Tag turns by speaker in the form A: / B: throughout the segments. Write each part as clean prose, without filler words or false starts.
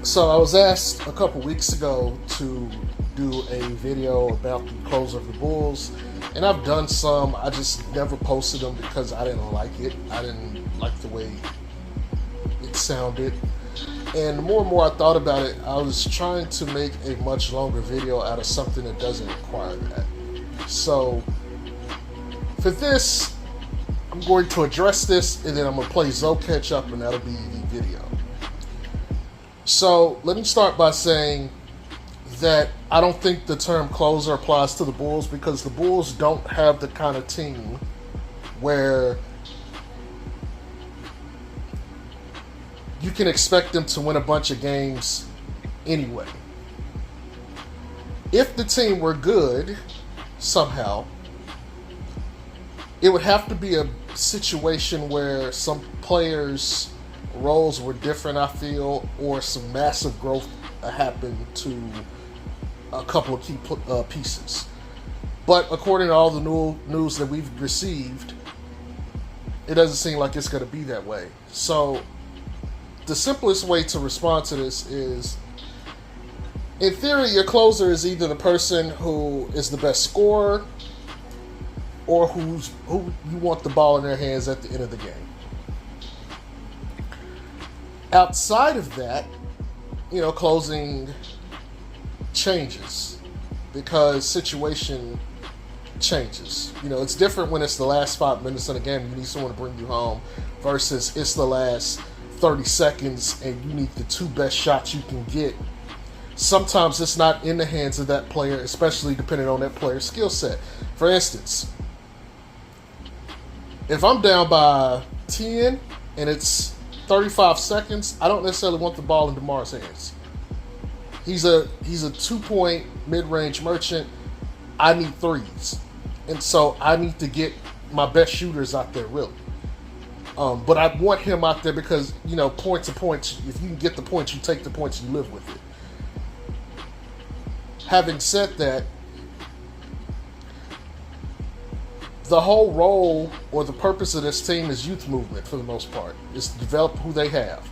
A: So I was asked a couple weeks ago to do a video about the close of the Bulls, and I've done some. I just never posted them because I didn't like it. I didn't like the way it sounded. And the more and more I thought about it, I was trying to make a much longer video out of something that doesn't require that. So for this, I'm going to address this, and then I'm going to play Zoe catch up, and that'll be the video. So let me start by saying that I don't think the term closer applies to the Bulls because the Bulls don't have the kind of team where you can expect them to win a bunch of games anyway. If the team were good, somehow, it would have to be a situation where some players' roles were different, I feel, or some massive growth happened to a couple of key pieces. But according to all the news that we've received, it doesn't seem like it's going to be that way. So the simplest way to respond to this is, in theory, your closer is either the person who is the best scorer or who you want the ball in their hands at the end of the game. Outside of that, closing changes because situation changes. It's different when it's the last 5 minutes of the game. You need someone to bring you home versus it's the last 30 seconds and you need the two best shots you can get. Sometimes it's not in the hands of that player, especially depending on that player's skill set. For instance, if I'm down by 10 and it's 35 seconds, I don't necessarily want the ball in DeMar's hands. He's a 2-point mid-range merchant. I need threes. And so I need to get my best shooters out there, really. But I want him out there because, point to point, if you can get the points, you take the points, you live with it. Having said that, the whole role or the purpose of this team is youth movement for the most part. It's to develop who they have.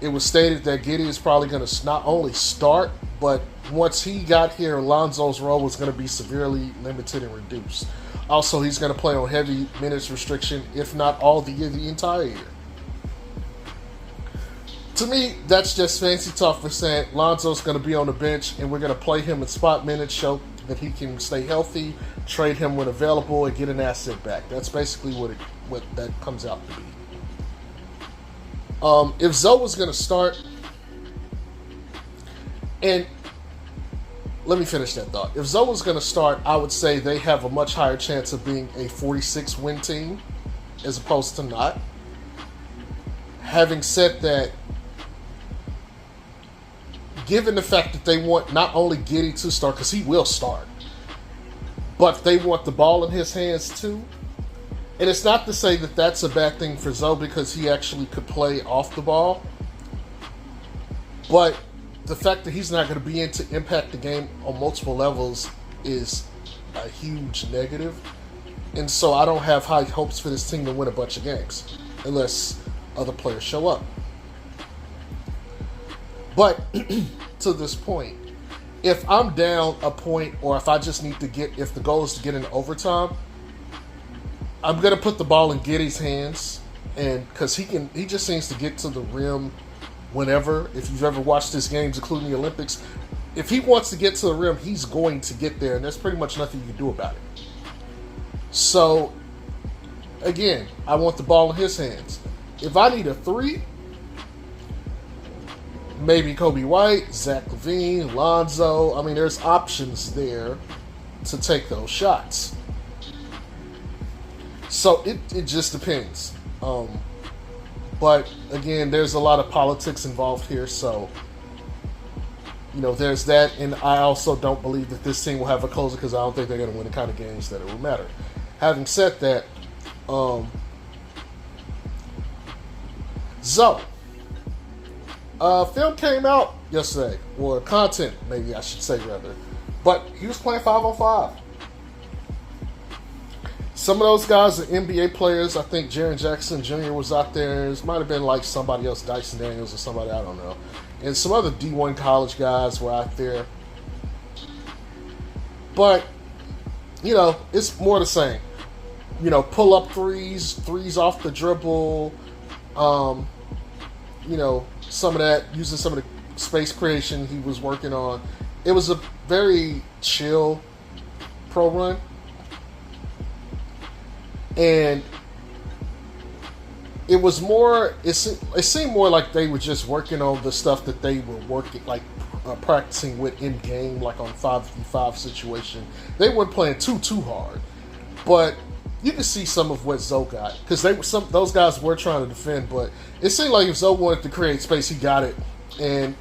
A: It was stated that Giddey is probably going to not only start, but once he got here, Lonzo's role was going to be severely limited and reduced. Also, he's going to play on heavy minutes restriction, if not all the year, the entire year. To me, that's just fancy talk for saying Lonzo's going to be on the bench and we're going to play him in spot minutes, show that he can stay healthy, trade him when available, and get an asset back. That's basically what that comes out to be. If Zoe was going to start, and let me finish that thought. If Zoe was going to start, I would say they have a much higher chance of being a 46-win team as opposed to not. Having said that, given the fact that they want not only Giddey to start, because he will start, but they want the ball in his hands too. And it's not to say that that's a bad thing for Zoe because he actually could play off the ball. But the fact that he's not going to be in to impact the game on multiple levels is a huge negative. And so I don't have high hopes for this team to win a bunch of games unless other players show up. But to this point, if I'm down a point or if I just need to if the goal is to get into overtime, I'm going to put the ball in Giddey's hands, and because he just seems to get to the rim whenever. If you've ever watched his games, including the Olympics, if he wants to get to the rim, he's going to get there, and there's pretty much nothing you can do about it. So, again, I want the ball in his hands. If I need a three, maybe Kobe White, Zach LaVine, Lonzo. I mean, there's options there to take those shots. So it just depends. But again, there's a lot of politics involved here. So, there's that. And I also don't believe that this team will have a closer because I don't think they're going to win the kind of games that it will matter. Having said that, Zoe. Film came out yesterday, or content, maybe I should say rather. But he was playing 5-on-5. Some of those guys are NBA players. I think Jaren Jackson Jr. was out there. It might have been like somebody else, Dyson Daniels or somebody, I don't know. and some other D1 college guys were out there. But, it's more the same. Pull up threes off the dribble, some of that, using some of the space creation he was working on. It was a very chill pro run. And it was more, it seemed more like they were just working on the stuff that they were working, like practicing with in game, like on 5v5 situation. They weren't playing too hard. But you can see some of what Zoe got, because those guys were trying to defend, but it seemed like if Zoe wanted to create space, he got it. And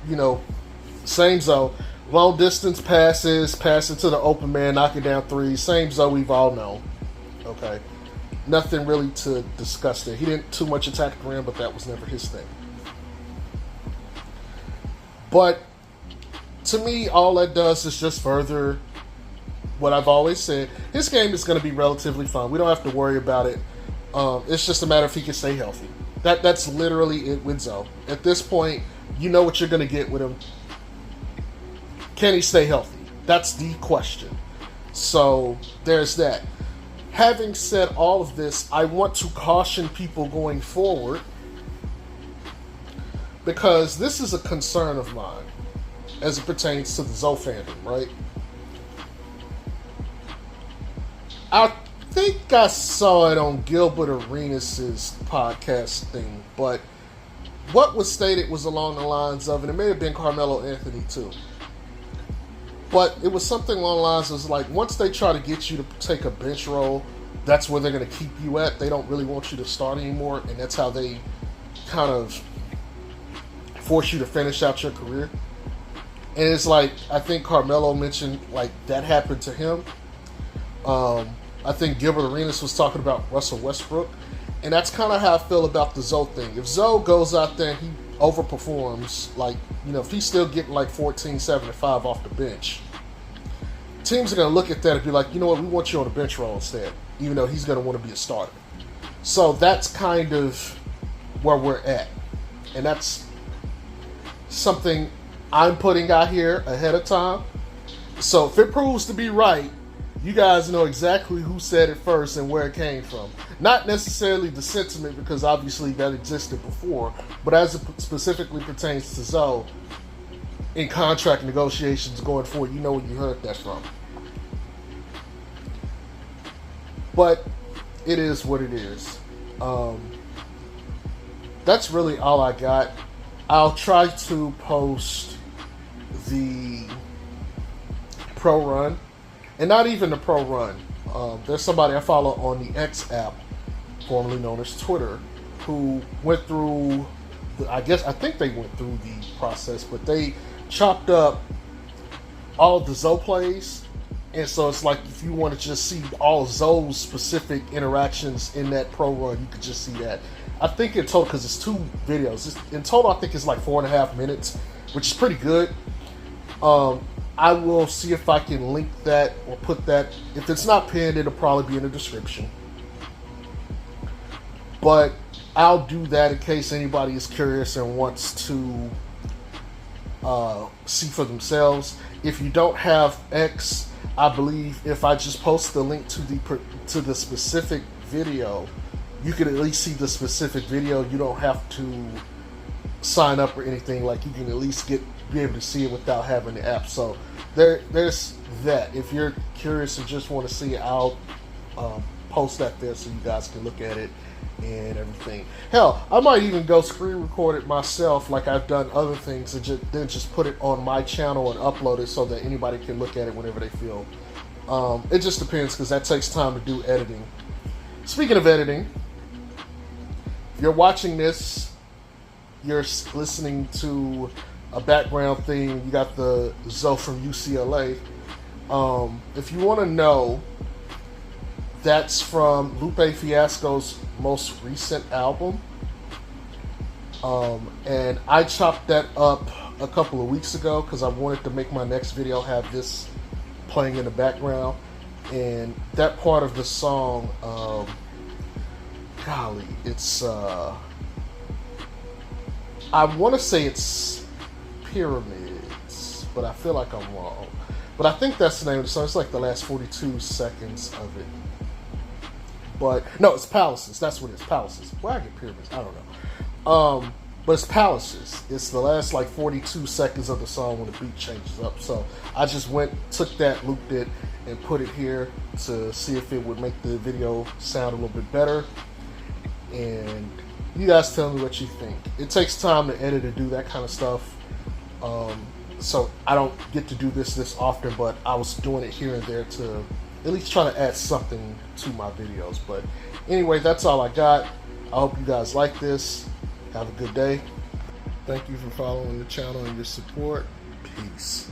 A: same Zoe, long distance passes, pass it to the open man, knocking down threes. Same Zoe we've all known. Okay, nothing really to discuss there. He didn't too much attack the rim, but that was never his thing. But to me, all that does is just further what I've always said. His game is going to be relatively fun. We don't have to worry about it. It's just a matter if he can stay healthy. That's literally it with Zoe. At this point, you know what you're going to get with him. Can he stay healthy? That's the question. So there's that. Having said all of this, I want to caution people going forward, because this is a concern of mine as it pertains to the Zoe fandom, right? I think I saw it on Gilbert Arenas' podcast thing, but what was stated was along the lines of, and it may have been Carmelo Anthony too, but it was something along the lines of like, once they try to get you to take a bench role, that's where they're going to keep you at. They don't really want you to start anymore, and that's how they kind of force you to finish out your career. And it's like, I think Carmelo mentioned like that happened to him. I think Gilbert Arenas was talking about Russell Westbrook, and that's kind of how I feel about the Zoe thing. If Zoe goes out there and he overperforms, like, if he's still getting like 14, 7, and 5 off the bench, teams are going to look at that and be like, you know what, we want you on the bench role instead, even though he's going to want to be a starter. So that's kind of where we're at, and that's something I'm putting out here ahead of time. So if it proves to be right, you guys know exactly who said it first and where it came from. Not necessarily the sentiment, because obviously that existed before, but as it specifically pertains to Zoe in contract negotiations going forward, you know where you heard that from. But it is what it is. That's really all I got. I'll try to post the pro run. And not even the pro run. There's somebody I follow on the X app, formerly known as Twitter, who went through, I think they went through the process, but they chopped up all of the Zoe plays. And so it's like, if you want to just see all of Zoe's specific interactions in that pro run, you could just see that. I think in total, because it's 2 videos, in total I think it's like 4.5 minutes, which is pretty good. I will see if I can link that or put that. If it's not pinned, it'll probably be in the description. But I'll do that in case anybody is curious and wants to see for themselves. If you don't have X, I believe if I just post the link to the specific video, you can at least see the specific video. You don't have to sign up or anything. Like, you can at least be able to see it without having the app. So there's that. If you're curious and just want to see it, I'll post that there so you guys can look at it and everything. Hell, I might even go screen record it myself, like I've done other things, and then just put it on my channel and upload it so that anybody can look at it whenever they feel. It just depends, because that takes time to do editing. Speaking of editing, if you're watching this, you're listening to a background theme. You got the Zoe from UCLA. If you want to know, that's from Lupe Fiasco's most recent album. And I chopped that up a couple of weeks ago because I wanted to make my next video have this playing in the background. And that part of the song, golly, it's I want to say it's Pyramids, but I feel like I'm wrong. But I think that's the name of the song. It's like the last 42 seconds of it. But no, it's Palaces. That's what it is. Palaces. Why I get Pyramids? I don't know. But it's Palaces. It's the last like 42 seconds of the song when the beat changes up. So I just took that, looped it, and put it here to see if it would make the video sound a little bit better. And you guys tell me what you think. It takes time to edit and do that kind of stuff. So I don't get to do this often, but I was doing it here and there to at least try to add something to my videos. But anyway, that's all I got. I hope you guys like this. Have a good day. Thank you for following the channel and your support. Peace.